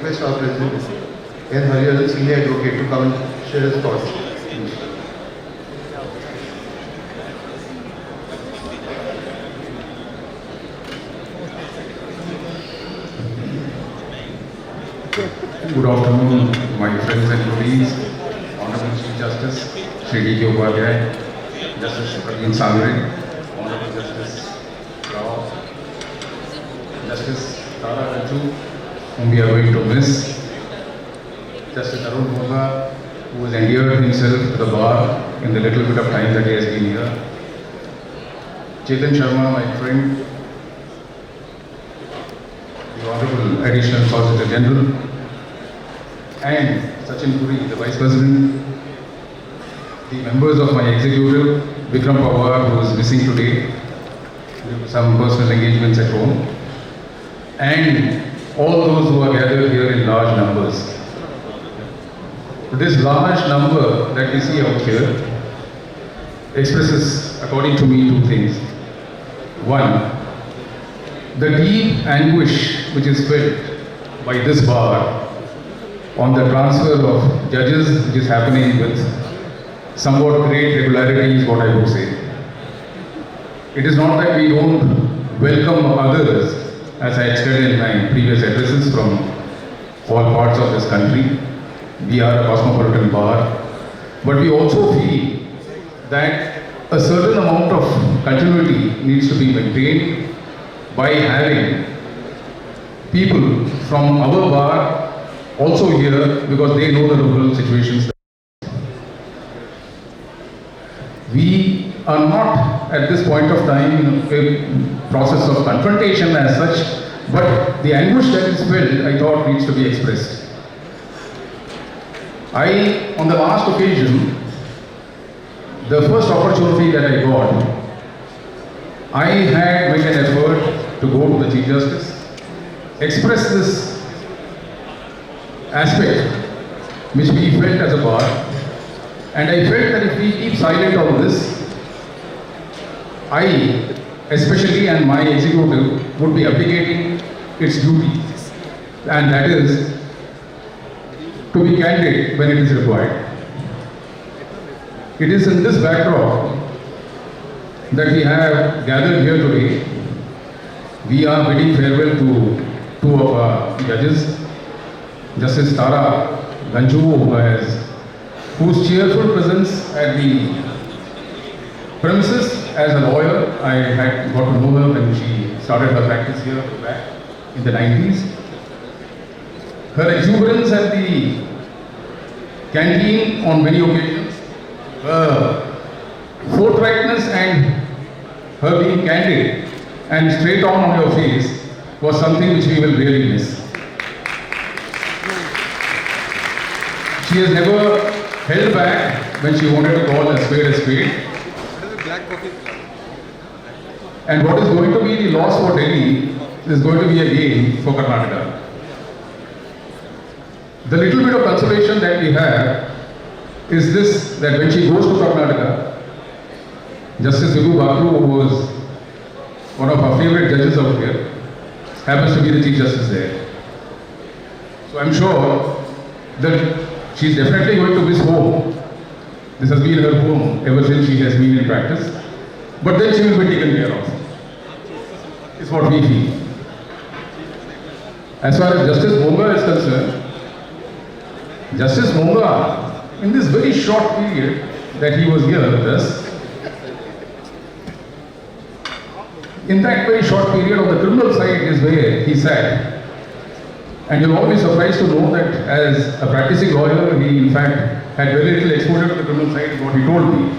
request our President Hariharan, Senior Advocate, to come and share his thoughts. Good afternoon, my friends and colleagues, Honorable Chief Justice Shri Dhcba, Justice Praveen Sangre, Honorable Justice Rao, Justice Tara Ranju, whom we are going to miss, Justice Arun Bhoga, who has endeared himself to the bar in the little bit of time that he has been here, Chetan Sharma, my friend, the Honorable Additional Solicitor General, and Sachin Puri, the Vice President, the members of my executive, Vikram Pawar, who is missing today due to some personal engagements at home, and all those who are gathered here in large numbers. This large number that we see out here expresses, according to me, two things. One, the deep anguish which is felt by this bar on the transfer of judges, which is happening with somewhat great regularity, is what I would say. It is not that we don't welcome others, as I had said in my previous addresses, from all parts of this country. We are a cosmopolitan bar, but we also feel that a certain amount of continuity needs to be maintained by having people from our bar also here, because they know the local situations. We are not at this point of time in a process of confrontation as such, but the anguish that is felt, I thought, needs to be expressed. On the last occasion, the first opportunity that I got, I had made an effort to go to the Chief Justice, express this aspect which we felt as a bar, and I felt that if we keep silent on this, I, especially, and my executive would be abdicating its duty, and that is to be candid when it is required. It is in this backdrop that we have gathered here today. We are bidding farewell to two of our judges, Justice Tara Ranju, whose cheerful presence at the premises as a lawyer, I had got to know her when she started her practice here back in the 90s. Her exuberance at the canteen on many occasions, her forthrightness and her being candid and straight on your face was something which we will really miss. She has never held back when she wanted to call a spade. And what is going to be the loss for Delhi is going to be a gain for Karnataka. The little bit of consolation that we have is this, that when she goes to Karnataka, Justice Dhcba, who was one of our favorite judges out here, happens to be the Chief Justice there. So I'm sure that she's definitely going to miss home. This has been her home ever since she has been in practice. But then she will be taken care of, is what we feel. As far as Justice Monga is concerned, Justice Monga, in this very short period that he was here with us, in that very short period on the criminal side is where he sat. And you'll all be surprised to know that as a practicing lawyer, he in fact had very little exposure to the criminal side, is what he told me.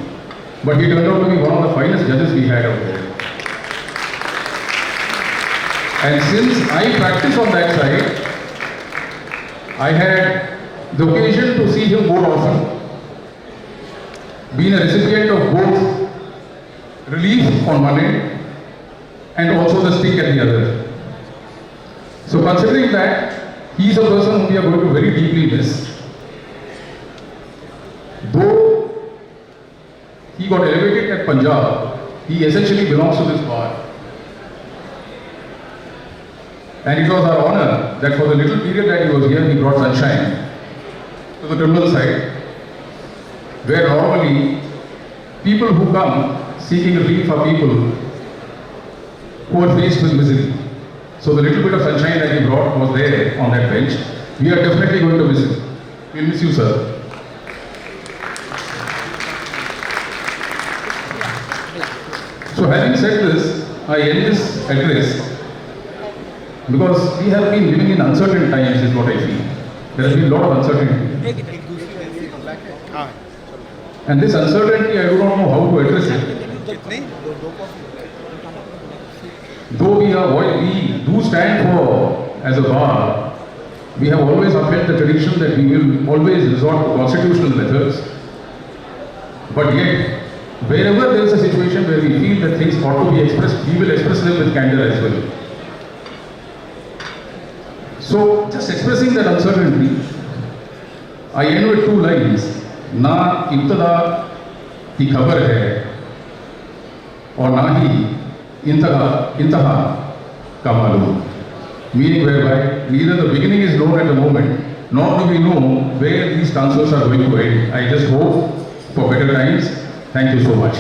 But he turned out to be one of the finest judges we had out there. And since I practice on that side, I had the occasion to see him more often, being a recipient of both relief on one end and also the stick at the other. So considering that, he is a person whom we are going to very deeply miss. Though he got elevated at Punjab, he essentially belongs to this bar. And it was our honor that for the little period that he was here, he brought sunshine to the criminal side, where normally people who come seeking relief are people who are faced with misery. So the little bit of sunshine that he brought was there on that bench. We are definitely going to miss him. We'll miss you, sir. So having said this, I end this address because we have been living in uncertain times is what I feel. There has been a lot of uncertainty. And this uncertainty, I do not know how to address it. Though we do stand for, as a bar, we have always upheld the tradition that we will always resort to constitutional methods. But yet, wherever there is a situation where we feel that things ought to be expressed, we will express them with candor as well. So, just expressing that uncertainty, I end with two lines. ना इब्तदा की खबर है और ना ही इंतहा का मालूम. Meaning whereby neither the beginning is known at the moment, nor do we know where these transfers are going to end. I just hope for better times. Thank you so much.